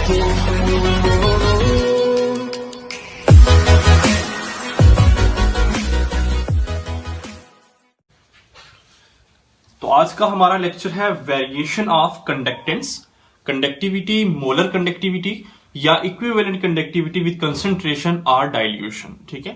तो आज का हमारा लेक्चर है variation of conductance, conductivity, molar conductivity या इक्विवेलेंट कंडक्टिविटी विद कंसंट्रेशन और डाइल्यूशन। ठीक है,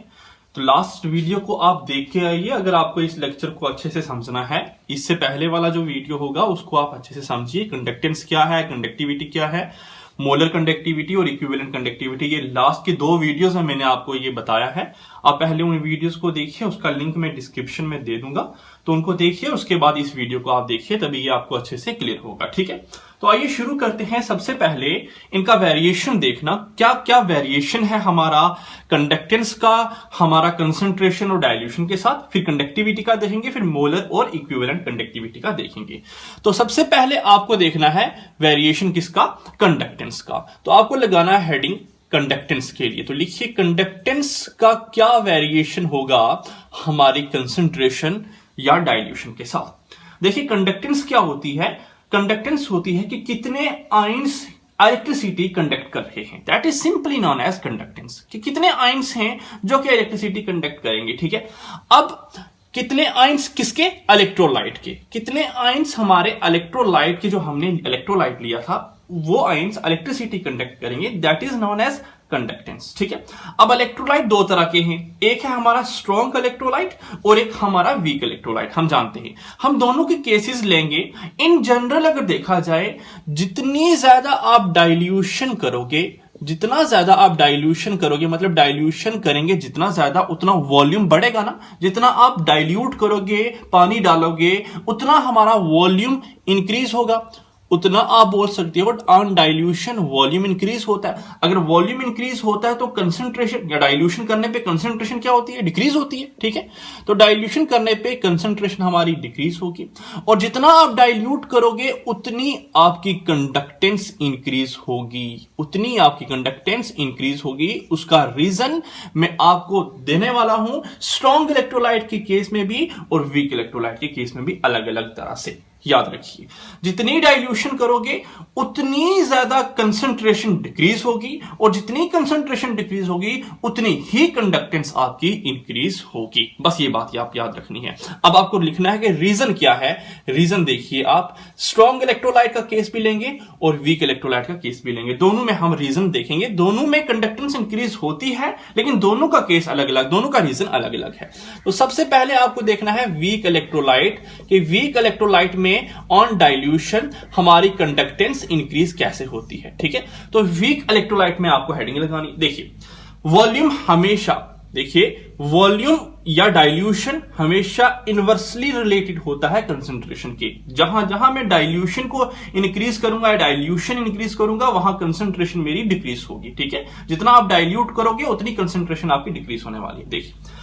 तो लास्ट वीडियो को आप देख के आइए अगर आपको इस लेक्चर को अच्छे से समझना है। इससे पहले वाला जो वीडियो होगा उसको आप अच्छे से समझिए। कंडक्टेंस क्या है, कंडक्टिविटी क्या है, मोलर कंडक्टिविटी और इक्विवेलेंट कंडक्टिविटी, ये लास्ट के 2 वीडियोस में मैंने आपको ये बताया है। आप पहले उन वीडियोस को देखिए, उसका लिंक मैं डिस्क्रिप्शन में दे दूंगा, तो उनको देखिए, उसके बाद इस वीडियो को आप देखिए, तभी ये आपको अच्छे से क्लियर होगा। ठीक है, तो आइए शुरू करते हैं। सबसे पहले इनका वेरिएशन देखना, क्या क्या वेरिएशन है हमारा कंडक्टेंस का, हमारा कंसंट्रेशन और डाइल्यूशन के साथ, फिर कंडक्टिविटी का देखेंगे, फिर मोलर और इक्विवेलेंट कंडक्टिविटी का देखेंगे। तो सबसे पहले आपको देखना है वेरिएशन किसका, कंडक्टेंस का। तो आपको लगाना है हेडिंग कंडक्टेंस के लिए, तो लिखिए कंडक्टेंस का क्या वेरिएशन होगा हमारी कंसंट्रेशन या डाइल्यूशन के साथ। देखिए कंडक्टेंस क्या होती है, कंडक्टेंस होती है कि कितने आयंस इलेक्ट्रिसिटी कंडक्ट कर रहे हैं, that is simply known as conductance, कि कितने आयंस हैं जो कि इलेक्ट्रिसिटी कंडक्ट करेंगे। ठीक है, अब कितने आयंस किसके, इलेक्ट्रोलाइट के, कितने आयंस हमारे इलेक्ट्रोलाइट के, जो हमने इलेक्ट्रोलाइट लिया था वो आयंस इलेक्ट्रिसिटी कंडक्ट करेंगे, that is known as conductance. ठीक है, अब इलेक्ट्रोलाइट 2 तरह के हैं, एक है हमारा स्ट्रॉन्ग इलेक्ट्रोलाइट और एक हमारा वीक इलेक्ट्रोलाइट, हम जानते हैं। हम दोनों के केसेस लेंगे। इन जनरल अगर देखा जाए, जितनी ज्यादा आप डाइल्यूशन करोगे, जितना ज्यादा आप डाइल्यूशन करोगे, मतलब डाइल्यूशन करेंगे जितना ज्यादा, उतना वॉल्यूम बढ़ेगा ना। जितना आप डाइल्यूट करोगे, पानी डालोगे, उतना हमारा वॉल्यूम इंक्रीज होगा, उतना आप बोल सकते हो ऑन डाइल्यूशन वॉल्यूम इंक्रीज होता है। अगर वॉल्यूम इंक्रीज होता है तो कंसंट्रेशन, या डाइल्यूशन करने पे कंसंट्रेशन क्या होती है, डिक्रीज होती है। ठीक है, तो डाइल्यूशन करने पे कंसंट्रेशन हमारी डिक्रीज होगी, और जितना आप डाइल्यूट करोगे उतनी आपकी कंडक्टेंस इंक्रीज होगी, उतनी आपकी कंडक्टेंस इंक्रीज होगी। उसका रीजन मैं आपको देने वाला हूं, स्ट्रॉन्ग इलेक्ट्रोलाइट के केस में भी और वीक इलेक्ट्रोलाइट के केस में भी अलग अलग तरह से। याद रखिए, जितनी डाइल्यूशन करोगे उतनी ज्यादा कंसंट्रेशन डिक्रीज होगी, और जितनी कंसंट्रेशन डिक्रीज होगी उतनी ही कंडक्टेंस आपकी इंक्रीज होगी। बस ये बात आप याद रखनी है। अब आपको लिखना है कि रीजन क्या है। रीजन देखिए, आप स्ट्रॉन्ग इलेक्ट्रोलाइट का केस भी लेंगे और वीक इलेक्ट्रोलाइट का केस भी लेंगे, दोनों में हम रीजन देखेंगे। दोनों में कंडक्टेंस इंक्रीज होती है, लेकिन दोनों का केस अलग अलग, दोनों का रीजन अलग अलग है। तो सबसे पहले आपको देखना है वीक इलेक्ट्रोलाइट, कि वीक इलेक्ट्रोलाइट में ऑन डाइल्यूशन हमारी कंडक्टेंस इंक्रीज कैसे होती है। ठीक है, तो वीक इलेक्ट्रोलाइट में आपको हेडिंग लगानी। देखिए वॉल्यूम हमेशा, देखिए वॉल्यूम या डाइल्यूशन हमेशा इनवर्सली रिलेटेड होता है कंसंट्रेशन के। जहां जहां मैं डाइल्यूशन को इंक्रीज करूंगा या डाइल्यूशन इंक्रीज करूंगा, वहां कंसंट्रेशन मेरी डिक्रीज होगी। ठीक है, जितना आप डाइल्यूट करोगे उतनी कंसंट्रेशन आपकी डिक्रीज होने वाली है। देखिए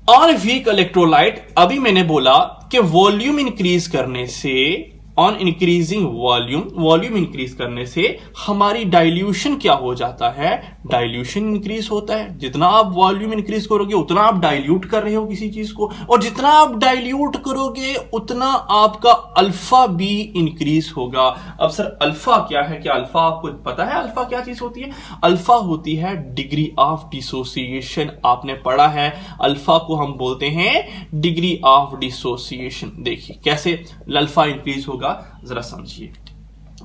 ऑन वीक इलेक्ट्रोलाइट, अभी मैंने बोला कि वॉल्यूम इंक्रीज करने से, on increasing volume, volume increase करने से हमारी डाइल्यूशन क्या हो जाता है, डाइल्यूशन इंक्रीज होता है। जितना आप वॉल्यूम इंक्रीज करोगे उतना आप डाइल्यूट कर रहे हो किसी चीज को, और जितना आप डाइल्यूट करोगे उतना आपका अल्फा भी इंक्रीज होगा। अब सर अल्फा क्या है, क्या अल्फा आपको पता है अल्फा क्या चीज होती है? अल्फा होती है डिग्री ऑफ डिसोसिएशन। आपने पढ़ा है, अल्फा को हम बोलते हैं डिग्री ऑफ डिसोसिएशन। देखिए कैसे अल्फा इंक्रीज होगा, जरा समझिए।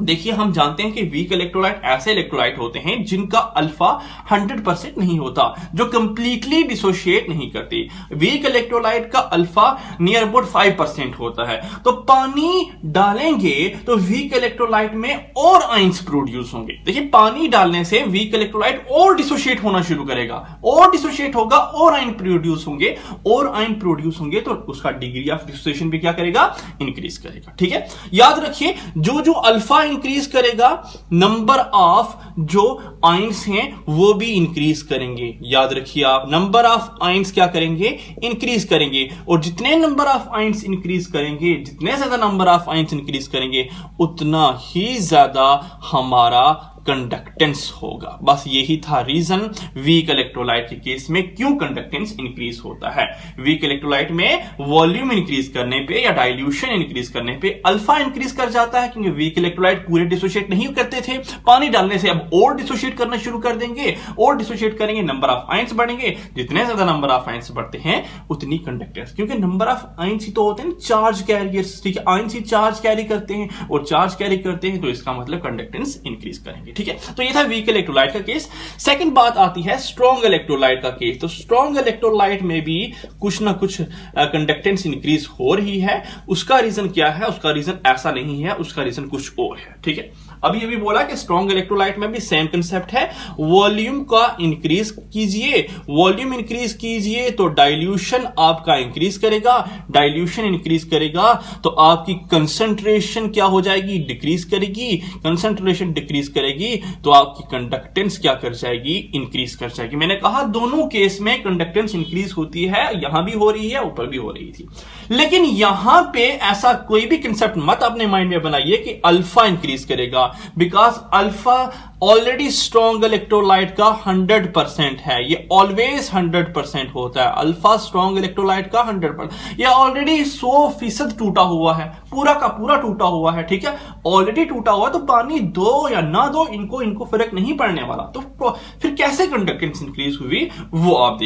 देखिए हम जानते हैं कि वीक इलेक्ट्रोलाइट ऐसे इलेक्ट्रोलाइट होते हैं जिनका अल्फा 100% नहीं होता, जो कंप्लीटली डिसोशिएट नहीं करते। वीक इलेक्ट्रोलाइट का अल्फा नियर अबाउट 5% होता है। तो पानी डालेंगे तो वीक इलेक्ट्रोलाइट में और आयंस प्रोड्यूस होंगे। देखिए पानी डालने से वीक इलेक्ट्रोलाइट और डिसोशिएट होना शुरू करेगा, और डिसोशिएट होगा, और आयन प्रोड्यूस होंगे, और आयन प्रोड्यूस होंगे, तो उसका डिग्री ऑफ डिसोसिएशन भी क्या करेगा, इंक्रीज करेगा। ठीक है, याद रखिए जो जो अल्फा इंक्रीज करेगा, नंबर ऑफ जो आयंस हैं वो भी इंक्रीज करेंगे। याद रखिए आप, नंबर ऑफ आयंस क्या करेंगे, इंक्रीज करेंगे, और जितने नंबर ऑफ आयंस इंक्रीज करेंगे, जितने ज्यादा नंबर ऑफ आयंस इंक्रीज करेंगे, उतना ही ज्यादा हमारा कंडक्टेंस होगा। बस यही था रीजन वीक इलेक्ट्रोलाइट के केस में क्यों कंडक्टेंस इंक्रीज होता है। वीक इलेक्ट्रोलाइट में वॉल्यूम इंक्रीज करने पे या डाइल्यूशन इंक्रीज करने पे अल्फा इंक्रीज कर जाता है, क्योंकि वीक इलेक्ट्रोलाइट पूरे डिसोशिएट नहीं करते थे, पानी डालने से अब और डिसोशिएट करना शुरू कर देंगे, और डिसोशिएट करेंगे, नंबर ऑफ आयंस बढ़ेंगे, जितने ज्यादा नंबर ऑफ आयंस बढ़ते हैं उतनी कंडक्टेंस, क्योंकि नंबर ऑफ आयंस ही तो होते हैं चार्ज कैरियर्स, ठीक है, आयंस ही चार्ज कैरी करते हैं, और चार्ज कैरी करते हैं तो इसका मतलब कंडक्टेंस इंक्रीज करेंगे। ठीक है, तो ये था वीक इलेक्ट्रोलाइट का केस। सेकंड बात आती है स्ट्रॉन्ग इलेक्ट्रोलाइट का केस। तो स्ट्रॉन्ग इलेक्ट्रोलाइट में भी कुछ ना कुछ कंडक्टेंस इंक्रीज हो रही है। उसका रीजन क्या है? उसका रीजन ऐसा नहीं है, उसका रीजन कुछ और है। ठीक है, अभी ये भी बोला कि स्ट्रॉन्ग इलेक्ट्रोलाइट में भी सेम कंसेप्ट है, वॉल्यूम का इंक्रीज कीजिए, वॉल्यूम इंक्रीज कीजिए तो डाइल्यूशन आपका इंक्रीज करेगा, डाइल्यूशन इंक्रीज करेगा तो आपकी कंसंट्रेशन क्या हो जाएगी? डिक्रीज करेगी, कंसंट्रेशन डिक्रीज करेगी तो आपकी कंडक्टेंस क्या कर जाएगी? इंक्रीज कर जाएगी। मैंने कहा दोनों केस में कंडक्टेंस इंक्रीज होती है, यहां भी हो रही है, ऊपर भी हो रही थी। लेकिन यहां पे ऐसा कोई भी कंसेप्ट मत अपने माइंड में बनाइए कि अल्फा इंक्रीज करेगा, because alpha already strong electrolyte का 100% है, ये ऑलवेज 100% होता है। अल्फा स्ट्रॉन्ग इलेक्ट्रोलाइट का 100%, ये ऑलरेडी 100% टूटा हुआ है, पूरा का पूरा टूटा हुआ है। ठीक है, ऑलरेडी टूटा हुआ है तो पानी दो या ना दो इनको फर्क नहीं पड़ने वाला। तो फिर कैसे कंडक्टेंस इंक्रीज हुई वो आप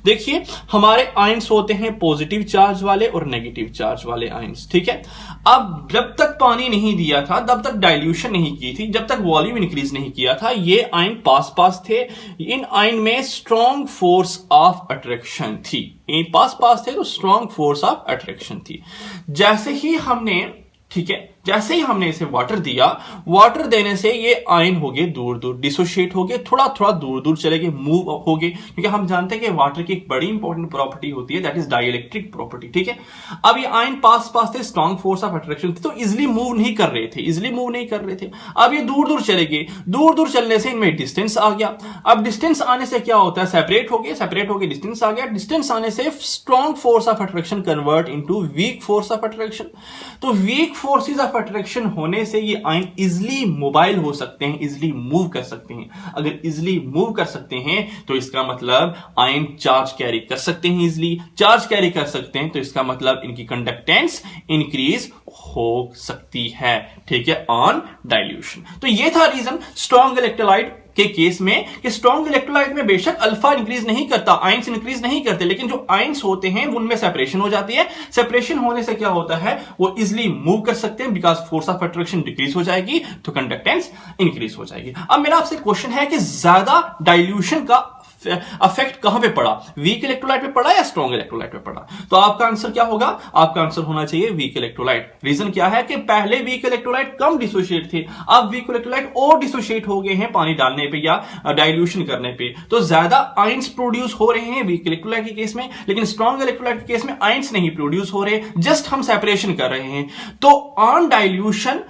देखिए हमारे आयंस होते हैं पॉजिटिव चार्ज वाले और नेगेटिव चार्ज वाले आयंस। ठीक है, अब जब तक पानी नहीं दिया था तब तक डाइल्यूशन नहीं की थी, जब तक वॉल्यूम इंक्रीज नहीं किया था, ये आयन पास थे। इन आयन में स्ट्रॉन्ग फोर्स ऑफ अट्रैक्शन थी, ये पास थे तो स्ट्रॉन्ग फोर्स ऑफ अट्रैक्शन थी। जैसे ही हमने जैसे ही हमने इसे वाटर दिया, वाटर देने से ये आयन हो गए दूर दूर, डिसोशिएट हो गए, थोड़ा दूर दूर चले गए, मूव हो गए, क्योंकि हम जानते हैं कि वाटर की एक बड़ी इंपॉर्टेंट प्रॉपर्टी होती है, दैट इज डाइइलेक्ट्रिक प्रॉपर्टी। ठीक है, अब ये आयन पास थे, स्ट्रॉन्ग फोर्स ऑफ अट्रैक्शन थे तो इजिली मूव नहीं कर रहे थे, अब ये दूर दूर चले गए, दूर दूर चलने से इनमें डिस्टेंस आ गया। अब डिस्टेंस आने से क्या होता है? सेपरेट हो गए, डिस्टेंस आ गया, डिस्टेंस आने से strong force of attraction convert into weak force of attraction. तो वीक फोर्सेस ऑफ अट्रैक्शन होने से ये आयन इजिली मोबाइल हो सकते हैं, इजिली मूव कर सकते हैं। अगर इजिली मूव कर सकते हैं तो इसका मतलब आयन चार्ज कैरी कर सकते हैं, इजिली चार्ज कैरी कर सकते हैं तो इसका मतलब इनकी कंडक्टेंस इंक्रीज हो सकती है। ठीक है, ऑन डाइल्यूशन। तो ये था रीजन स्ट्रॉन्ग इलेक्ट्रोलाइट के केस में कि स्ट्रॉन्ग इलेक्ट्रोलाइट में बेशक अल्फा इंक्रीज नहीं करता, आयंस इंक्रीज नहीं करते, लेकिन जो आयंस होते हैं उनमें सेपरेशन हो जाती है। सेपरेशन होने से क्या होता है? वो इजिली मूव कर सकते हैं, because force of attraction decrease हो जाएगी तो कंडक्टेंस इंक्रीज हो जाएगी। अब मेरा आपसे क्वेश्चन है कि ज्यादा डाइल्यूशन का अफेक्ट कहां पे पड़ा? वीक इलेक्ट्रोलाइट पे पड़ा या स्ट्रॉन्ग इलेक्ट्रोलाइट पे पड़ा? तो आपका आंसर क्या होगा? आपका आंसर होना चाहिए वीक इलेक्ट्रोलाइट। रीजन क्या है कि पहले वीक इलेक्ट्रोलाइट कम डिसोशिएट थे, अब वीक इलेक्ट्रोलाइट और डिसोशिएट हो गए हैं पानी डालने पे या डाइल्यूशन करने पे, तो ज्यादा आयंस प्रोड्यूस हो रहे हैं वीक इलेक्ट्रोलाइट के केस में, लेकिन स्ट्रॉन्ग इलेक्ट्रोलाइट के केस में आयंस नहीं प्रोड्यूस हो रहे, जस्ट हम सेपरेशन कर रहे हैं। तो ऑन डाइल्यूशन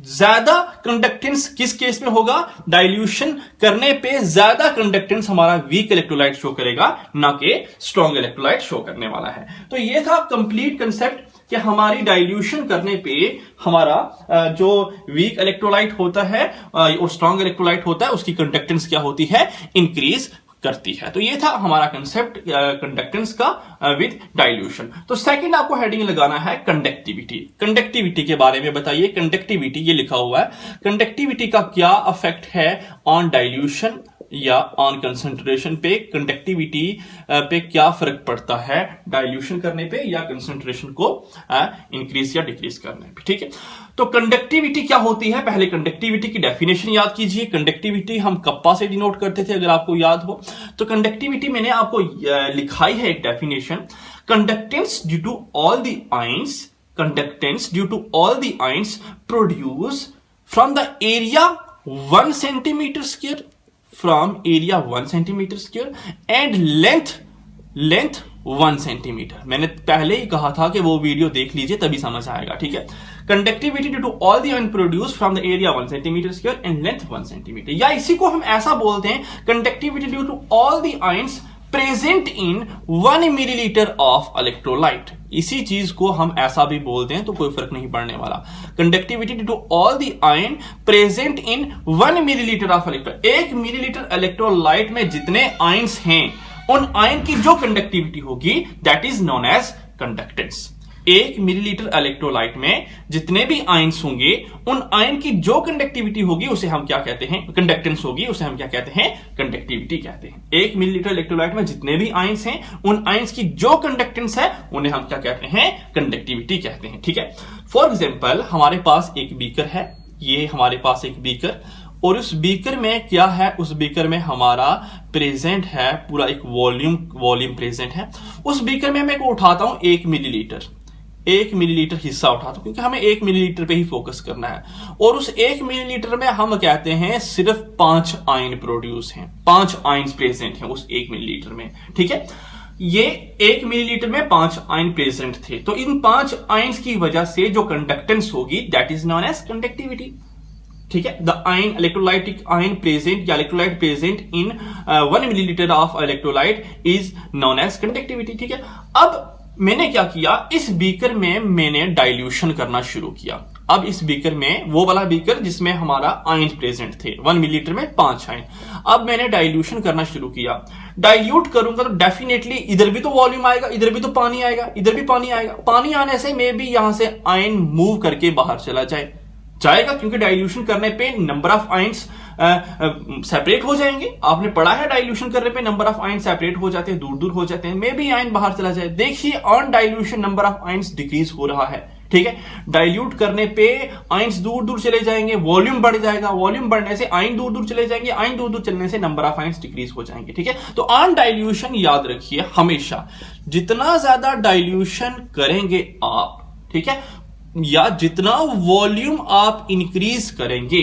ज्यादा कंडक्टेंस किस केस में होगा? डाइल्यूशन करने पे ज्यादा कंडक्टेंस हमारा वीक इलेक्ट्रोलाइट शो करेगा, ना कि स्ट्रॉन्ग इलेक्ट्रोलाइट शो करने वाला है। तो ये था कंप्लीट कंसेप्ट कि हमारी डाइल्यूशन करने पे हमारा जो वीक इलेक्ट्रोलाइट होता है और स्ट्रॉन्ग इलेक्ट्रोलाइट होता है उसकी कंडक्टेंस क्या होती है? इंक्रीज करती है। तो ये था हमारा कंसेप्ट कंडक्टेंस का विद डाइल्यूशन। तो सेकंड आपको हेडिंग लगाना है कंडक्टिविटी। कंडक्टिविटी के बारे में बताइए। कंडक्टिविटी ये लिखा हुआ है, कंडक्टिविटी का क्या इफेक्ट है ऑन डाइल्यूशन या ऑन कंसंट्रेशन पे? कंडक्टिविटी पे क्या फर्क पड़ता है डाइल्यूशन करने पे या कंसंट्रेशन को इंक्रीज या डिक्रीज करने पे? ठीक है, तो कंडक्टिविटी क्या होती है? पहले कंडक्टिविटी की डेफिनेशन याद कीजिए। कंडक्टिविटी हम कप्पा से डिनोट करते थे, अगर आपको याद हो। तो कंडक्टिविटी मैंने आपको लिखाई है एक definition, conductance due to all the ions, conductance due to all the ions produce from the area 1 centimetre square, from area 1 centimeter square and length 1 centimetre. मैंने पहले ही कहा था कि वो वीडियो देख लीजिए तभी समझ आएगा। ठीक है, conductivity due to all the ion produce from the area 1 centimetre square and length 1 centimetre, या इसी को हम ऐसा बोलते हैं conductivity due to all the ions present in 1 millilitre of electrolyte. इसी चीज को हम ऐसा भी बोलते हैं तो कोई फर्क नहीं पड़ने वाला। Conductivity due to all the ion present in 1 millilitre of electrolyte. 1 millilitre electrolyte में जितने आयन्स हैं उन आयन की जो कंडक्टिविटी होगी that is known as conductance. 1 millilitre electrolyte में जितने भी आयन्स होंगे उन आयन की जो कंडक्टिविटी होगी उसे हम क्या कहते हैं, कंडक्टेंस होगी, उसे हम क्या कहते हैं, कंडक्टिविटी कहते हैं। 1 मिलीलीटर इलेक्ट्रोलाइट में जितने भी आयन्स हैं उन आयन्स की जो कंडक्टेंस है उन्हें हम क्या कहते हैं, कंडक्टिविटी कहते हैं। ठीक है। फॉर एग्जाम्पल हमारे पास एक बीकर है, ये हमारे पास एक बीकर, और उस बीकर में क्या है, उस बीकर में हमारा प्रेजेंट है पूरा एक वॉल्यूम प्रेजेंट है। उस बीकर में मैं उठाता हूं 1 मिलीलीटर हिस्सा उठाता हूं क्योंकि हमें 1 मिलीलीटर पे ही फोकस करना है, और उस 1 मिलीलीटर में हम कहते हैं सिर्फ 5 आयन प्रोड्यूस हैं, 5 आयन प्रेजेंट हैं उस 1 मिलीलीटर में। ठीक है। ये 1 मिलीलीटर में 5 आयन प्रेजेंट थे, तो इन 5 आयन्स की वजह से जो कंडक्टेंस होगी that is known as conductivity. ठीक है। The ion electrolytic ion present या electrolyte present in 1 millilitre of electrolyte is known as conductivity. ठीक है। अब मैंने क्या किया, इस बीकर में मैंने डाइल्यूशन करना शुरू किया। अब इस बीकर में, वो वाला बीकर जिसमें हमारा आयन प्रेजेंट थे 1 मिलीलीटर में 5 आयन, अब मैंने डाइल्यूशन करना शुरू किया। डाइल्यूट करूंगा तो डेफिनेटली इधर भी तो वॉल्यूम आएगा, इधर भी तो पानी आएगा, इधर भी पानी आएगा। पानी आने से मे भी यहां से आयन मूव करके बाहर चला जाएगा क्योंकि डाइल्यूशन करने पे नंबर ऑफ आयंस सेपरेट हो जाएंगे। आपने पढ़ा है डाइल्यूशन करने पे नंबर ऑफ आयन सेपरेट हो जाते हैं, दूर दूर हो जाते हैं, मे बी आयन बाहर चला जाए। देखिए on dilution number of ions decrease हो रहा है। ठीक है। डाइल्यूट करने पे आयंस दूर दूर चले जाएंगे, वॉल्यूम बढ़ जाएगा, वॉल्यूम बढ़ने से आयन दूर दूर चले जाएंगे, आयन दूर दूर चलने से नंबर ऑफ आयंस डिक्रीज हो जाएंगे। ठीक है। तो ऑन डाइल्यूशन याद रखिए हमेशा, जितना ज्यादा डाइल्यूशन करेंगे आप, ठीक है, या जितना वॉल्यूम आप इंक्रीज करेंगे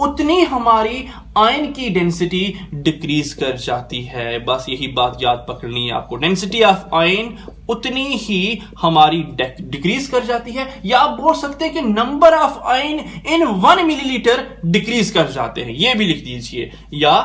उतनी हमारी आयन की डेंसिटी डिक्रीज कर जाती है। बस यही बात याद पकड़नी है आपको। डेंसिटी ऑफ आयन उतनी ही हमारी डिक्रीज कर जाती है, या आप बोल सकते हैं कि number of ion in 1 millilitre decrease कर जाते हैं, यह भी लिख दीजिए। या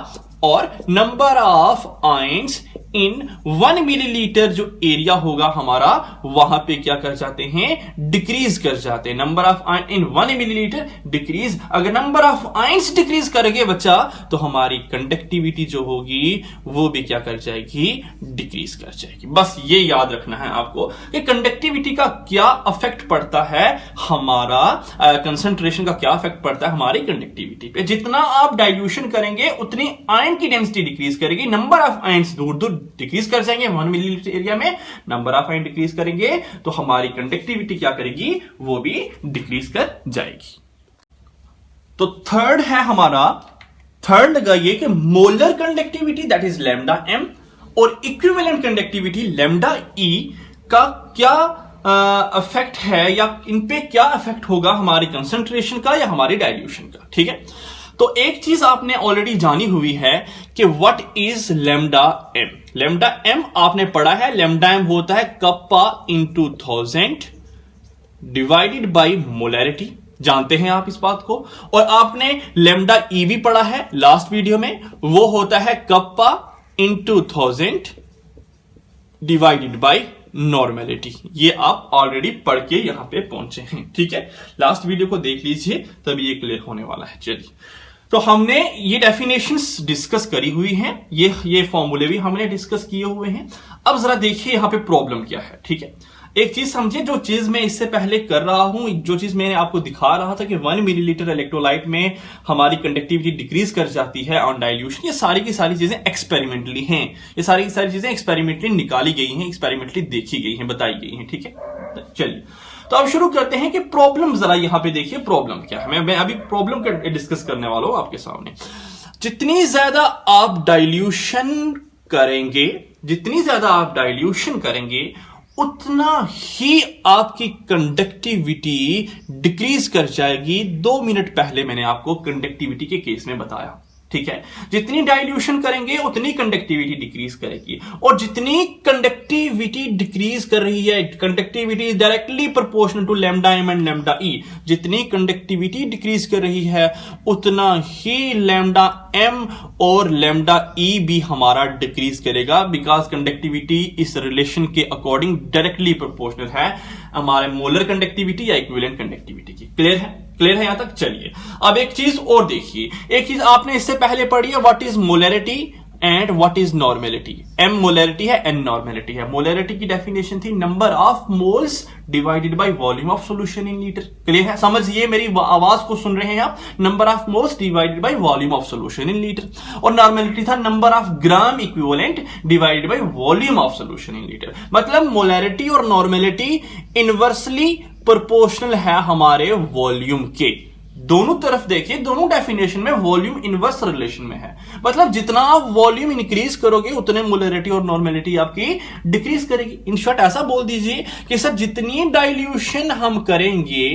और number of ions in 1 millilitre जो एरिया होगा हमारा, वहां पे क्या कर जाते हैं, डिक्रीज कर जाते हैं। Number of ion in 1 millilitre decrease. अगर नंबर ऑफ आयन्स डिक्रीज करेंगे बच्चा तो हमारी कंडक्टिविटी जो होगी वो भी क्या कर जाएगी, डिक्रीज कर जाएगी। बस ये याद रखना है आपको कि कंडक्टिविटी का क्या अफेक्ट पड़ता है, हमारा कंसंट्रेशन का क्या अफेक्ट पड़ता है हमारी कंडक्टिविटी पे। जितना आप डाइल्यूशन करेंगे उतनी आयन की डेंसिटी डिक्रीज करेगी, नंबर ऑफ आयन्स दूर दूर डिक्रीज कर जाएंगे। 1 मिलीलीटर एरिया में नंबर ऑफ आयन डिक्रीज करेंगे तो हमारी कंडक्टिविटी क्या करेगी, वो भी डिक्रीज कर जाएगी। तो थर्ड है हमारा, थर्ड लगाइए कि molar conductivity that is lambda M और इक्विवेलेंट कंडक्टिविटी लैम्डा ई का क्या अफेक्ट है, या इन पे क्या अफेक्ट होगा हमारी कंसंट्रेशन का या हमारी डाइल्यूशन का। ठीक है। तो एक चीज आपने ऑलरेडी जानी हुई है कि what is lambda M. Lambda M आपने पढ़ा है, लैम्डा एम होता है kappa into 1000 divided by molarity, जानते हैं आप इस बात को। और आपने लैम्डा ई भी पढ़ा है लास्ट वीडियो में, वो होता है kappa into 1000 divided bye normality. ये आप ऑलरेडी पढ़ के यहां पे पहुंचे हैं। ठीक है। लास्ट वीडियो को देख लीजिए तभी ये क्लियर होने वाला है। चलिए, तो हमने ये डेफिनेशंस डिस्कस करी हुई हैं, ये फॉर्मूले भी हमने डिस्कस किए हुए हैं। अब जरा देखिए यहां पे प्रॉब्लम क्या है। ठीक है। एक चीज समझिए, जो चीज मैं इससे पहले कर रहा हूं, जो चीज मैंने आपको दिखा रहा था कि 1 मिलीलीटर इलेक्ट्रोलाइट में हमारी कंडक्टिविटी डिक्रीज कर जाती है ऑन डाइल्यूशन, ये सारी की सारी चीजें एक्सपेरिमेंटली हैं। ये सारी की सारी चीजें एक्सपेरिमेंटली निकाली गई हैं, एक्सपेरिमेंटली देखी गई हैं, बताई गई हैं। ठीक है। चलिए, तो अब शुरू करते हैं कि प्रॉब्लम जरा यहां पे देखिए प्रॉब्लम क्या है। मैं अभी प्रॉब्लम का डिस्कस करने वाला हूं आपके सामने। जितनी ज्यादा आप डाइल्यूशन करेंगे, जितनी ज्यादा आप डाइल्यूशन करेंगे उतना ही आपकी कंडक्टिविटी डिक्रीज कर जाएगी। 2 मिनट पहले मैंने आपको कंडक्टिविटी के केस में बताया। ठीक है, जितनी डाइल्यूशन करेंगे उतनी कंडक्टिविटी डिक्रीज करेगी, और जितनी कंडक्टिविटी डिक्रीज कर रही है, conductivity is directly proportional to lambda M and lambda E, जितनी कंडक्टिविटी डिक्रीज कर रही है उतना ही लैम्डा एम और लैम्डा ई भी हमारा डिक्रीज करेगा, बिकॉज कंडक्टिविटी इस रिलेशन के अकॉर्डिंग डायरेक्टली प्रोपोर्शनल है हमारे मोलर कंडक्टिविटी या इक्विवेलेंट कंडक्टिविटी की। क्लियर है? क्लियर है यहां तक? चलिए अब एक चीज और देखिए, एक चीज आपने इससे पहले पढ़ी है, what is molarity and what is normality. M molarity है, एन नॉर्मेलिटी है। मोलैरिटी की डेफिनेशन थी number of moles divided by volume of solution in litre. Clear है? समझिए, मेरी आवाज को सुन रहे हैं आप, number of moles divided by volume of solution in litre. और नॉर्मेलिटी था number of gram equivalent divided by volume of solution in litre. मतलब मोलैरिटी और नॉर्मेलिटी इनवर्सली प्रोपोर्शनल है हमारे वॉल्यूम के। दोनों तरफ देखिए, दोनों डेफिनेशन में वॉल्यूम इनवर्स रिलेशन में है। मतलब जितना आप वॉल्यूम इंक्रीज करोगे उतने मोलैरिटी और नॉर्मेलिटी आपकी डिक्रीज करेगी। इन शॉर्ट ऐसा बोल दीजिए कि सर जितनी डाइल्यूशन हम करेंगे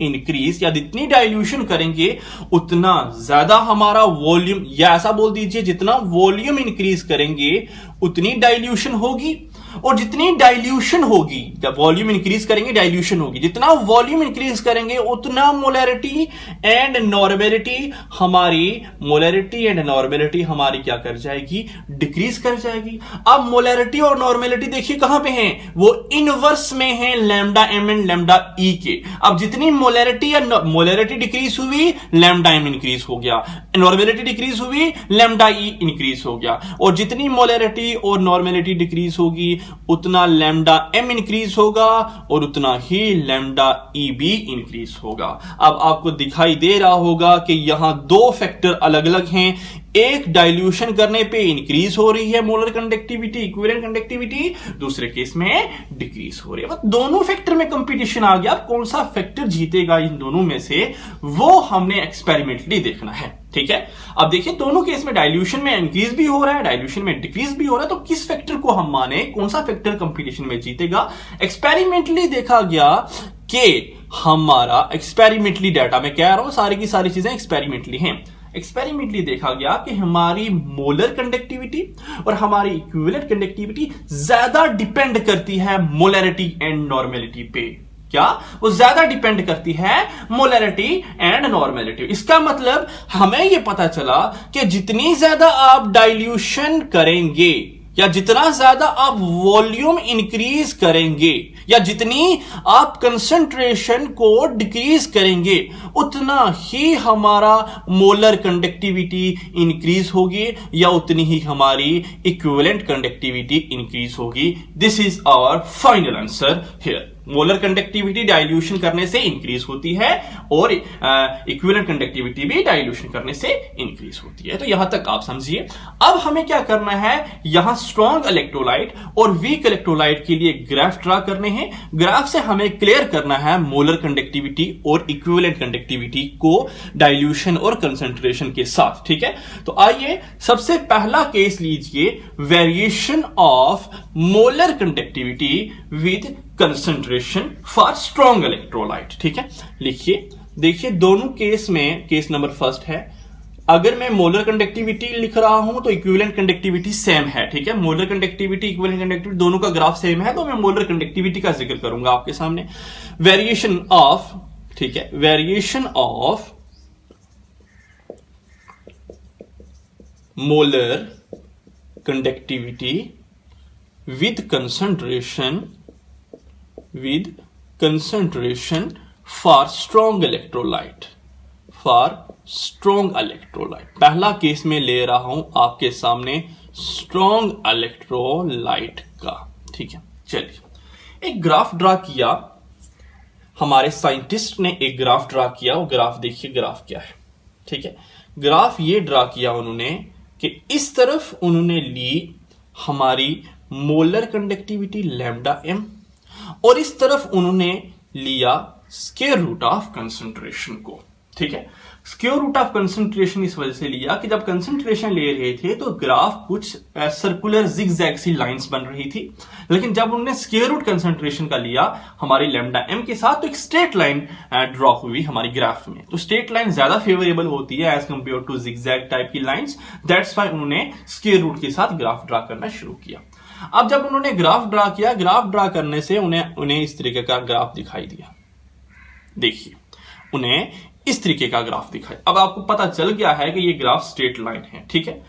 इंक्रीज, या जितनी डाइल्यूशन करेंगे उतना ज्यादा हमारा वॉल्यूम, या ऐसा बोल दीजिए जितना वॉल्यूम इंक्रीज करेंगे उतनी डाइल्यूशन होगी, और जितनी डाइल्यूशन होगी, जब वॉल्यूम इंक्रीज करेंगे डाइल्यूशन होगी, जितना वॉल्यूम इंक्रीज करेंगे उतना मोलैरिटी एंड नॉर्मेलिटी हमारी, मोलैरिटी एंड नॉर्मेलिटी हमारी क्या कर जाएगी? डिक्रीज कर जाएगी। अब मोलैरिटी और नॉर्मेलिटी देखिए कहां पे हैं, वो इनवर्स में है लैम्डा एम एंड लैम्डा ई के। अब जितनी मोलैरिटी या मोलैरिटी डिक्रीज हुई, लैम्डा एम इंक्रीज हो गया, नॉर्मेलिटी डिक्रीज हुई, लैम्डा ई इंक्रीज हो गया, और जितनी मोलैरिटी और नॉर्मेलिटी डिक्रीज होगी उतना लैम्डा एम इंक्रीज होगा और उतना ही लैम्डा ई भी इंक्रीज होगा। अब आपको दिखाई दे रहा होगा कि यहां दो फैक्टर अलग अलग हैं, एक डाइल्यूशन करने पे इंक्रीज हो रही है मोलर कंडक्टिविटी, इक्विवेलेंट कंडक्टिविटी, दूसरे केस में डिक्रीज हो रही है। दोनों फैक्टर में कंपटीशन आ गया। अब कौन सा फैक्टर जीतेगा इन दोनों में से, वो हमने एक्सपेरिमेंटली देखना है। ठीक है, अब देखिए दोनों केस में डाइल्यूशन में इंक्रीज भी हो रहा है, डाइल्यूशन में डिक्रीज भी हो रहा है, तो किस फैक्टर को हम माने, कौन सा फैक्टर कंपटीशन में जीतेगा। एक्सपेरिमेंटली देखा गया कि हमारा, एक्सपेरिमेंटली डाटा में कह रहा हूं, सारी की सारी चीजें एक्सपेरिमेंटली हैं। एक्सपेरिमेंटली देखा गया कि हमारी मोलर कंडक्टिविटी और हमारी इक्विवेलेंट कंडक्टिविटी ज्यादा डिपेंड करती है मोलैरिटी एंड नॉर्मेलिटी पे। क्या? वो ज्यादा डिपेंड करती है मोलैरिटी एंड नॉर्मेलिटी। इसका मतलब हमें यह पता चला कि जितनी ज्यादा आप डाइल्यूशन करेंगे, या जितना ज्यादा आप वॉल्यूम इंक्रीज करेंगे, या जितनी आप कंसंट्रेशन को डिक्रीज करेंगे, उतना ही हमारा मोलर कंडक्टिविटी इंक्रीज होगी, या उतनी ही हमारी इक्विवेलेंट कंडक्टिविटी इंक्रीज होगी। This is our final answer here. Molar conductivity dilution करने से इंक्रीज होती है और इक्विवेलेंट कंडक्टिविटी भी डाइल्यूशन करने से इंक्रीज होती है। तो यहां तक आप समझिए। अब हमें क्या करना है, यहां स्ट्रॉन्ग इलेक्ट्रोलाइट और वीक इलेक्ट्रोलाइट के लिए ग्राफ ड्रा करने हैं। ग्राफ से हमें क्लियर करना है मोलर कंडक्टिविटी और इक्विवेलेंट कंडक्टिविटी को डाइल्यूशन और कंसंट्रेशन के साथ। ठीक है, तो आइए सबसे पहला केस लीजिए, variation of molar conductivity with concentration for strong electrolyte. ठीक है, लिखिए, देखिए दोनों केस में, केस नंबर फर्स्ट है, अगर मैं मोलर कंडक्टिविटी लिख रहा हूं तो इक्विवेलेंट कंडक्टिविटी सेम है। ठीक है, मोलर कंडक्टिविटी इक्विवेलेंट कंडक्टिविटी दोनों का ग्राफ सेम है, तो मैं मोलर कंडक्टिविटी का जिक्र करूंगा आपके सामने। वेरिएशन ऑफ, ठीक है, variation of molar conductivity with concentration for strong electrolyte, पहला केस में ले रहा हूं आपके सामने स्ट्रॉन्ग इलेक्ट्रोलाइट का। ठीक है, चलिए एक ग्राफ ड्रा किया, हमारे साइंटिस्ट ने एक ग्राफ ड्रा किया। वो ग्राफ देखिए, ग्राफ क्या है। ठीक है, ग्राफ ये ड्रा किया उन्होंने कि इस तरफ उन्होंने ली हमारी मोलर कंडक्टिविटी लैम्डा एम, और इस तरफ उन्होंने लिया स्क्वायर रूट ऑफ कंसंट्रेशन को। ठीक है, स्क्वायर रूट ऑफ कंसंट्रेशन इस वजह से लिया कि जब कंसंट्रेशन ले रहे थे तो ग्राफ कुछ सर्कुलर जिगजैग सी लाइंस बन रही थी, लेकिन जब उन्होंने स्क्वायर रूट कंसंट्रेशन का लिया हमारी लैम्डा एम के साथ तो एक स्ट्रेट लाइन ड्रॉ हुई हमारी ग्राफ में। तो स्ट्रेट लाइन ज्यादा फेवरेबल होती है as compare to zigzag type की लाइंस, दैट्स व्हाई उन्होंने स्क्वायर रूट के साथ ग्राफ ड्रा करना शुरू किया। अब जब उन्होंने ग्राफ ड्रा किया, ग्राफ ड्रा करने से उन्हें इस तरीके का ग्राफ दिखाई दिया। देखिए उन्हें इस तरीके का ग्राफ दिखाई। अब आपको पता चल गया है कि ये ग्राफ स्ट्रेट लाइन है, ठीक है।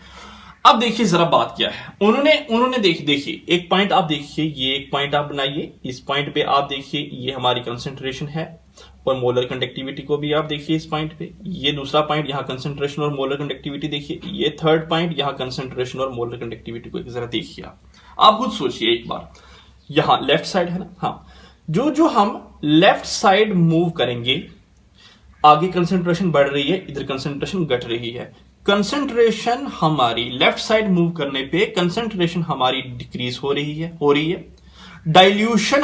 अब देखिए जरा बात क्या है, उन्होंने देखिए एक पॉइंट आप देखिए, ये एक पॉइंट आप बनाइए, इस पॉइंट पे आप देखिए ये हमारी कंसंट्रेशन है और मोलर कंडक्टिविटी को भी आप देखिए इस पॉइंट पे, ये दूसरा पॉइंट यहां कंसंट्रेशन और मोलर कंडक्टिविटी देखिए, ये थर्ड पॉइंट यहां कंसंट्रेशन और मोलर कंडक्टिविटी को जरा देखिए। आप खुद सोचिए एक बार, यहां लेफ्ट साइड है ना, हाँ, जो हम लेफ्ट साइड मूव करेंगे आगे कंसंट्रेशन बढ़ रही है, इधर कंसंट्रेशन घट रही है। कंसंट्रेशन हमारी लेफ्ट साइड मूव करने पे कंसंट्रेशन हमारी डिक्रीज हो रही है। डाइल्यूशन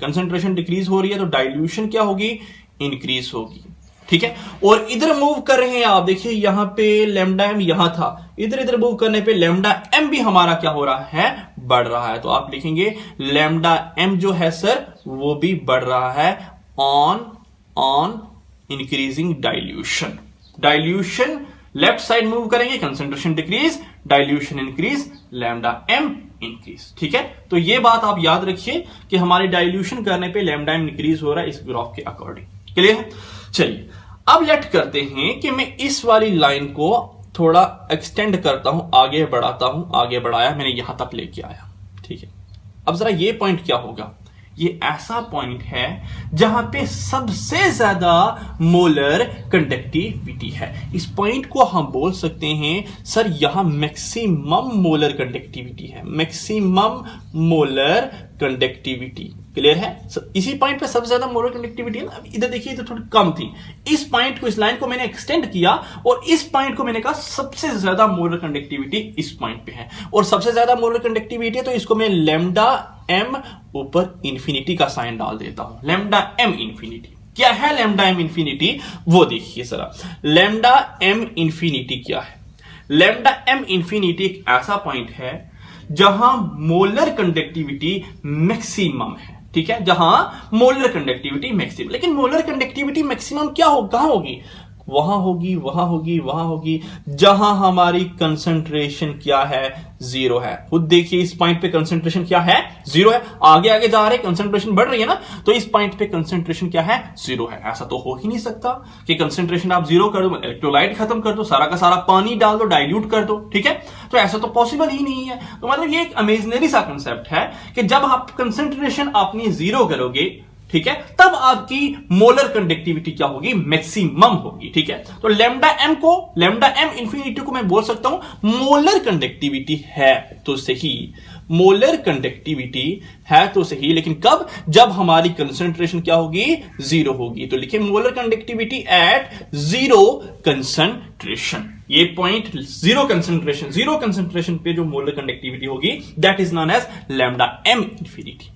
कंसंट्रेशन डिक्रीज हो रही है तो डाइल्यूशन क्या होगी, इंक्रीज होगी, ठीक है। और इधर मूव कर रहे हैं आप देखिए, यहां पे लैम्डा एम यहां था, इधर मूव करने पे लैम्डा एम भी हमारा क्या हो रहा है, बढ़ रहा है। तो आप लिखेंगे लैम्डा एम जो है सर वो भी बढ़ रहा है on increasing dilution left side move करेंगे concentration decrease, dilution increase, lambda M increase, ठीक है। तो ये बात आप याद रखिए कि हमारी डाइल्यूशन करने पे लैम्डा एम इंक्रीज हो रहा है इस ग्राफ के अकॉर्डिंग। क्लियर है? चलिए अब लेट करते हैं कि मैं इस वाली लाइन को थोड़ा एक्सटेंड करता हूं, आगे बढ़ाता हूं, आगे बढ़ाया मैंने यहां तक लेके आया, ठीक है। अब जरा ये पॉइंट क्या होगा, ये ऐसा पॉइंट है जहां पे सबसे ज्यादा मोलर कंडक्टिविटी है। इस पॉइंट को हम बोल सकते हैं सर यहां मैक्सिमम मोलर कंडक्टिविटी है, मैक्सिमम मोलर कंडक्टिविटी। क्लियर है? इसी पॉइंट पे सबसे ज्यादा मोलर कंडक्टिविटी है ना। इधर देखिए तो थोड़ी कम थी, इस पॉइंट को, इस लाइन को मैंने एक्सटेंड किया और इस पॉइंट को मैंने कहा सबसे ज्यादा मोलर कंडक्टिविटी इस पॉइंट पे है और सबसे ज्यादा मोलर कंडक्टिविटी है तो इसको मैं लैम्डा एम ऊपर इंफिनिटी का साइन डाल देता हूं, लैम्डा एम इंफिनिटी। क्या है लैम्डा एम इंफिनिटी वो देखिए जरा। लैम्डा एम इंफिनिटी क्या है? लैम्डा एम इंफिनिटी एक ऐसा पॉइंट है जहां मोलर कंडक्टिविटी मैक्सिमम है, ठीक है, जहां मोलर कंडक्टिविटी मैक्सिमम। लेकिन मोलर कंडक्टिविटी मैक्सिमम क्या हो, कहां होगी? वहां होगी जहां हमारी कंसंट्रेशन क्या है, जीरो है। खुद देखिए इस पॉइंट पे कंसंट्रेशन क्या है, जीरो है। आगे जा रहे कंसंट्रेशन बढ़ रही है ना, तो इस पॉइंट पे कंसंट्रेशन क्या है, जीरो है। ऐसा तो हो ही नहीं सकता कि कंसंट्रेशन आप जीरो कर दो, इलेक्ट्रोलाइट खत्म कर दो, सारा का सारा पानी डाल दो, डाइल्यूट कर दो, ठीक है। तो ऐसा तो पॉसिबल ही नहीं है। तो मतलब ये एक अमेजिनरी सा कंसेप्ट है कि जब आप कंसंट्रेशन अपनी जीरो करोगे, ठीक है, तब आपकी मोलर कंडक्टिविटी क्या होगी, मैक्सिमम होगी, ठीक है। तो लैम्डा एम इंफिनिटी को मैं बोल सकता हूं मोलर कंडक्टिविटी है तो सही, मोलर कंडक्टिविटी है तो सही, लेकिन कब? जब हमारी कंसंट्रेशन क्या होगी, जीरो होगी। तो लिखे molar conductivity at zero concentration. ये पॉइंट जीरो कंसंट्रेशन पे जो मोलर कंडक्टिविटी होगी that is known as lambda M infinity.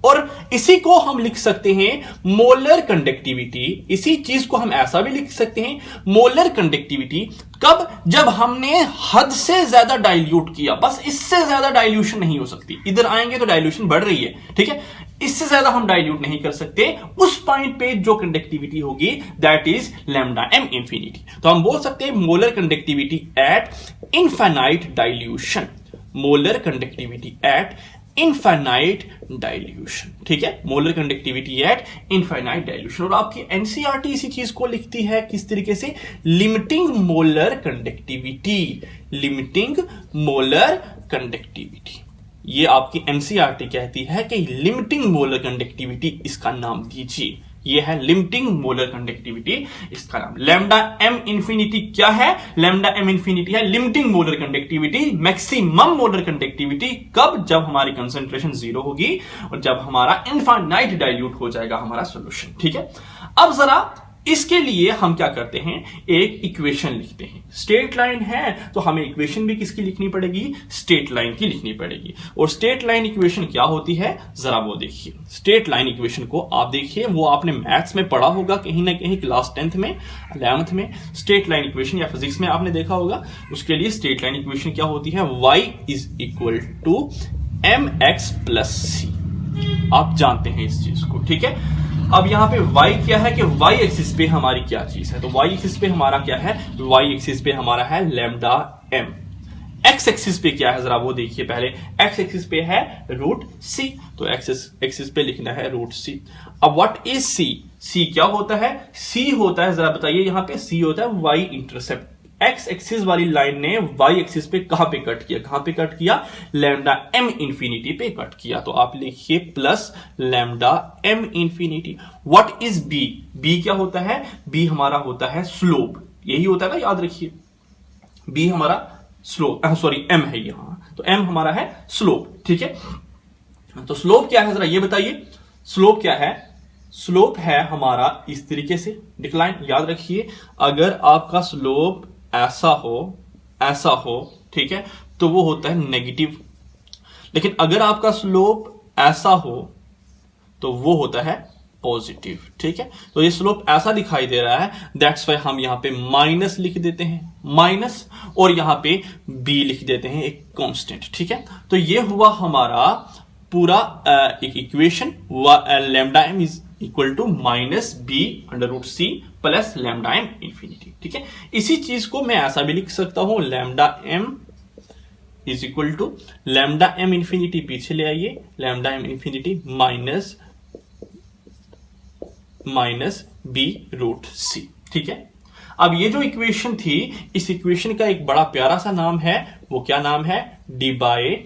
और इसी को हम लिख सकते हैं मोलर कंडक्टिविटी, इसी चीज को हम ऐसा भी लिख सकते हैं मोलर कंडक्टिविटी कब? जब हमने हद से ज्यादा डाइल्यूट किया, बस इससे ज्यादा डाइल्यूशन नहीं हो सकती। इधर आएंगे तो डाइल्यूशन बढ़ रही है, ठीक है, इससे ज्यादा हम डाइल्यूट नहीं कर सकते। उस पॉइंट पे जो कंडक्टिविटी होगी that is lambda M infinity. तो हम बोल सकते हैं molar conductivity at infinite dilution, molar conductivity at infinite dilution, ठीक है, molar conductivity at infinite dilution. और आपकी एनसीईआरटी इसी चीज को लिखती है किस तरीके से, limiting molar conductivity, limiting molar conductivity. ये आपकी एनसीईआरटी कहती है कि लिमिटिंग मोलर कंडक्टिविटी इसका नाम दीजिए, ये है लिमिटिंग मोलर कंडक्टिविटी इसका नाम। लैम्डा एम इंफिनिटी क्या है? लैम्डा एम इंफिनिटी है limiting molar conductivity, maximum molar conductivity कब? जब हमारी कंसंट्रेशन जीरो होगी और जब हमारा इनफाइनाइट डाइल्यूट हो जाएगा हमारा सॉल्यूशन, ठीक है। अब जरा इसके लिए हम क्या करते हैं, एक इक्वेशन लिखते हैं। स्ट्रेट लाइन है तो हमें इक्वेशन भी किसकी लिखनी पड़ेगी, स्ट्रेट लाइन की लिखनी पड़ेगी। और स्ट्रेट लाइन इक्वेशन क्या होती है, जरा वो देखिए। स्ट्रेट लाइन इक्वेशन को आप देखिए, वो आपने मैथ्स में पढ़ा होगा कहीं ना कहीं, क्लास 10th में, 11th में। स्ट्रेट लाइन इक्वेशन या फिजिक्स में आपने देखा होगा। उसके लिए स्ट्रेट लाइन इक्वेशन क्या होती है, y is equal to mx plus C. आप जानते हैं इस चीज को, ठीक है। अब यहां पे y क्या है कि y एक्सिस पे हमारी क्या चीज है, तो y एक्सिस पे हमारा क्या है, y एक्सिस पे हमारा है लैम्डा m। x एक्सिस पे क्या है, जरा वो देखिए पहले। x एक्सिस पे है रूट c, तो x एक्सिस पे लिखना है रूट c। अब व्हाट इज c, c क्या होता है, c होता है, जरा बताइए, यहां पे c होता है y इंटरसेप्ट। x एक्सिस वाली लाइन ने y एक्सिस पे कहां पे कट किया, कहां पे कट किया, लैम्डा m इंफिनिटी पे कट किया। तो आप लिखिए plus lambda m infinity. What is b, b क्या होता है, b हमारा होता है स्लोप, यही होता है ना, याद रखिए। b हमारा स्लोप, सॉरी m है यहां, तो m हमारा है स्लोप, ठीक है। तो स्लोप क्या है, जरा ये बताइए, स्लोप क्या है, स्लोप है हमारा इस तरीके से डिक्लाइन। याद रखिए, अगर आपका स्लोप ऐसा हो, ठीक है, तो वो होता है नेगेटिव। लेकिन अगर आपका स्लोप ऐसा हो तो वो होता है पॉजिटिव, ठीक है। तो ये स्लोप ऐसा दिखाई दे रहा है, दैट्स वाई हम यहां पे माइनस लिख देते हैं, माइनस, और यहां पे b लिख देते हैं, एक कांस्टेंट, ठीक है। तो ये हुआ हमारा पूरा एक equation, lambda m is equal to minus B under root C plus lambda m infinity, ठीक है। इसी चीज को मैं ऐसा भी लिख सकता हूं, lambda m is equal to lambda m infinity, पीछे ले आइए, lambda m infinity minus B root C, ठीक है। अब ये जो इक्वेशन थी, इस इक्वेशन का एक बड़ा प्यारा सा नाम है, वो क्या नाम है, Debye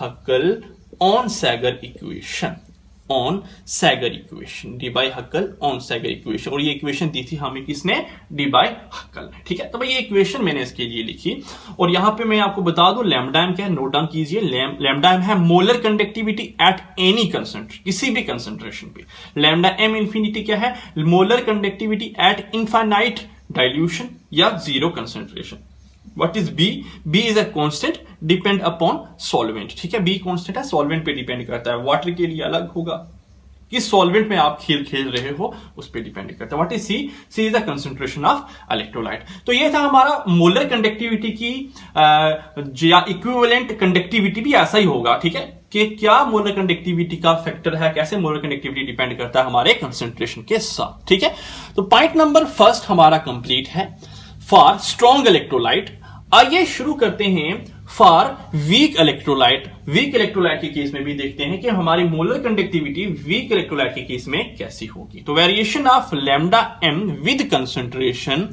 Huckel Onsager equation, Onsager equation, Debye Huckel Onsager equation. और ये इक्वेशन दी थी हमें किसने, डी बाय हक्कल ने, ठीक है। तो भाई ये इक्वेशन मैंने इसके लिए लिखी। और यहां पे मैं आपको बता दूं लैम्डा m क्या है, नोट डाउन कीजिए। लैम्डा m है molar conductivity at any concentration, किसी भी कंसंट्रेशन पे। लैम्डा m इंफिनिटी क्या है, molar conductivity at infinite dilution या zero concentration. What is B? B is a constant depend upon solvent, ठीक है। B constant है, solvent पे डिपेंड करता है। वाटर के लिए अलग होगा, किस सॉल्वेंट में आप खेल रहे हो उस पर डिपेंड करता है। What is C, C is the concentration of electrolyte. तो ये था हमारा मोलर कंडक्टिविटी की या इक्विवेलेंट कंडक्टिविटी भी ऐसा ही होगा, ठीक है, कि क्या मोलर कंडक्टिविटी का फैक्टर है, कैसे मोलर कंडक्टिविटी डिपेंड करता है हमारे कंसंट्रेशन के साथ, ठीक है। तो पॉइंट नंबर फर्स्ट हमारा कंप्लीट है फॉर स्ट्रॉन्ग इलेक्ट्रोलाइट। आइए शुरू करते हैं for weak electrolyte. Weak electrolyte के केस में भी देखते हैं कि हमारी मोलर कंडक्टिविटी वीक इलेक्ट्रोलाइट के केस में कैसी होगी। तो variation of lambda m with concentration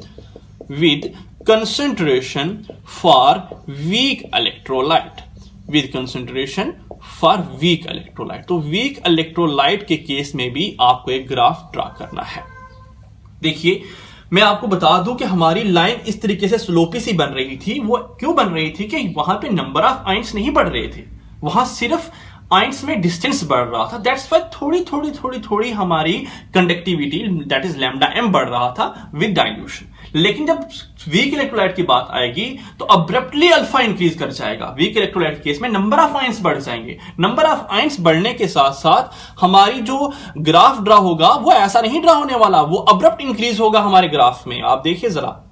for weak electrolyte, with concentration for weak electrolyte. तो वीक इलेक्ट्रोलाइट के केस में भी आपको एक ग्राफ ड्रा करना है। देखिए, मैं आपको बता दूं कि हमारी लाइन इस तरीके से स्लोपी सी बन रही थी। वो क्यों बन रही थी कि वहां पे नंबर ऑफ आइंस नहीं बढ़ रहे थे, वहां सिर्फ आइंस में डिस्टेंस बढ़ रहा था। दैट्स वाई थोड़ी हमारी conductivity that is lambda m बढ़ रहा था विद डाइल्यूशन। लेकिन जब वीक इलेक्ट्रोलाइट की बात आएगी तो अब्रप्टली अल्फा इंक्रीज कर जाएगा। वीक इलेक्ट्रोलाइट केस में नंबर ऑफ आइंस बढ़ जाएंगे। नंबर ऑफ आइंस बढ़ने के साथ साथ हमारी जो ग्राफ ड्रा होगा वो ऐसा नहीं ड्रा होने वाला, वो अब्रप्ट इंक्रीज होगा हमारे ग्राफ में। आप देखिए, जरा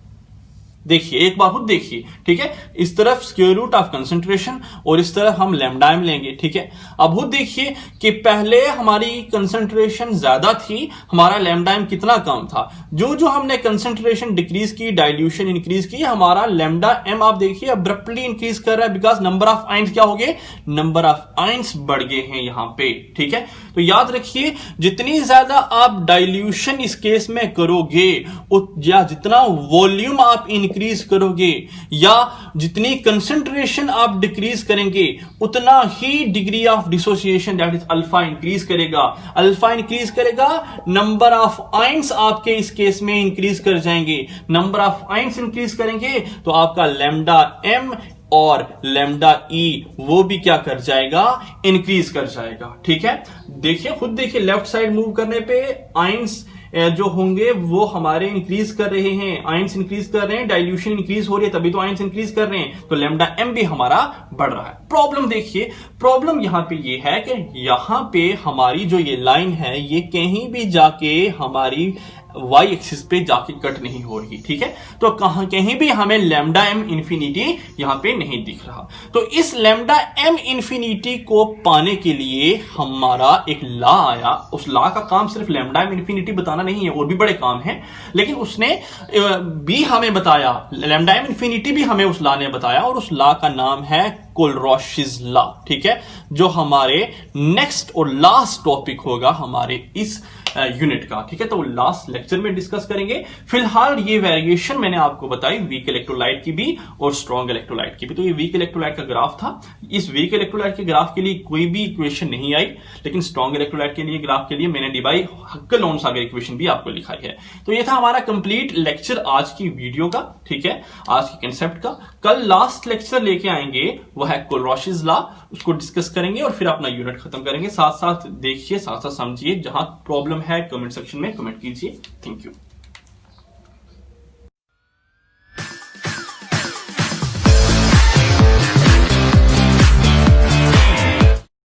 देखिए, एक बार खुद देखिए, ठीक है। इस तरफ स्क्वायर रूट ऑफ कंसंट्रेशन और इस तरफ हम लैम्डा m लेंगे, ठीक है। अब खुद देखिए कि पहले हमारी कंसंट्रेशन ज्यादा थी, हमारा लैम्डा m कितना कम था। जो हमने कंसंट्रेशन डिक्रीज की, डाइल्यूशन इंक्रीज की, हमारा लैम्डा m आप देखिए अब्रप्टली इंक्रीज कर रहा है, बिकॉज नंबर ऑफ आइंस क्या हो गए, नंबर ऑफ आइंस बढ़ गए हैं यहां पे, ठीक है। तो याद रखिए, जितनी ज्यादा आप डाइल्यूशन इस केस में करोगे या जितना वॉल्यूम आप इंक्रीज करोगे या जितनी कंसंट्रेशन आप डिक्रीज करेंगे, उतना ही degree of dissociation that is alpha increase करेगा। अल्फा इंक्रीज करेगा, नंबर ऑफ आइंस आपके इस केस में इंक्रीज कर जाएंगे। नंबर ऑफ आइंस इंक्रीज करेंगे तो आपका लैम्डा m और लैम्डा ई वो भी क्या कर जाएगा, इंक्रीज कर जाएगा। ठीक है, देखिए खुद देखिए, लेफ्ट साइड मूव करने पे आयंस जो होंगे वो हमारे इंक्रीज कर रहे हैं, आयंस इंक्रीज कर रहे हैं, डाइल्यूशन इंक्रीज हो रही है, तभी तो आयंस इंक्रीज कर रहे हैं, तो लैम्डा एम भी हमारा बढ़ रहा है। प्रॉब्लम देखिए, प्रॉब्लम यहां पे ये है कि यहां पे हमारी जो ये लाइन है ये कहीं भी जाके हमारी वाई एक्सिस पे जाके कट नहीं हो रही। ठीक है, तो कहीं भी हमें लैम्डा एम इंफिनिटी यहां पे नहीं दिख रहा। तो इस लैम्डा एम इंफिनिटी को पाने के लिए हमारा एक लॉ आया। उस लॉ का काम सिर्फ लैम्डा एम इंफिनिटी बताना नहीं है, और भी बड़े काम हैं, लेकिन उसने भी हमें बताया, लैम्डा एम इंफिनिटी भी हमें उस लॉ ने बताया, और उस लॉ का नाम है कोलरॉशेस लॉ। ठीक है, जो हमारे नेक्स्ट और लास्ट टॉपिक होगा हमारे इस यूनिट का। ठीक है, तो लास्ट लेक्चर में डिस्कस करेंगे। फिलहाल ये वेरिएशन मैंने आपको बताई वीक इलेक्ट्रोलाइट की भी और स्ट्रॉन्ग इलेक्ट्रोलाइट की भी। तो ये वीक इलेक्ट्रोलाइट का ग्राफ था। इस वीक इलेक्ट्रोलाइट के ग्राफ के लिए कोई भी इक्वेशन नहीं आई, लेकिन स्ट्रॉन्ग इलेक्ट्रोलाइट के लिए ग्राफ के लिए मैंने डिबाई हक्केल-ओहन-सागर इक्वेशन भी आपको लिखाई है। तो ये था हमारा कंप्लीट लेक्चर आज की वीडियो का। ठीक है, आज के कंसेप्ट का। कल लास्ट लेक्चर लेके आएंगे, वह है कोलरॉशेस लॉ, उसको डिस्कस करेंगे और फिर अपना यूनिट खत्म करेंगे। साथ साथ देखिए, साथ साथ समझिए, जहां प्रॉब्लम है कमेंट सेक्शन में कमेंट कीजिए। Thank you.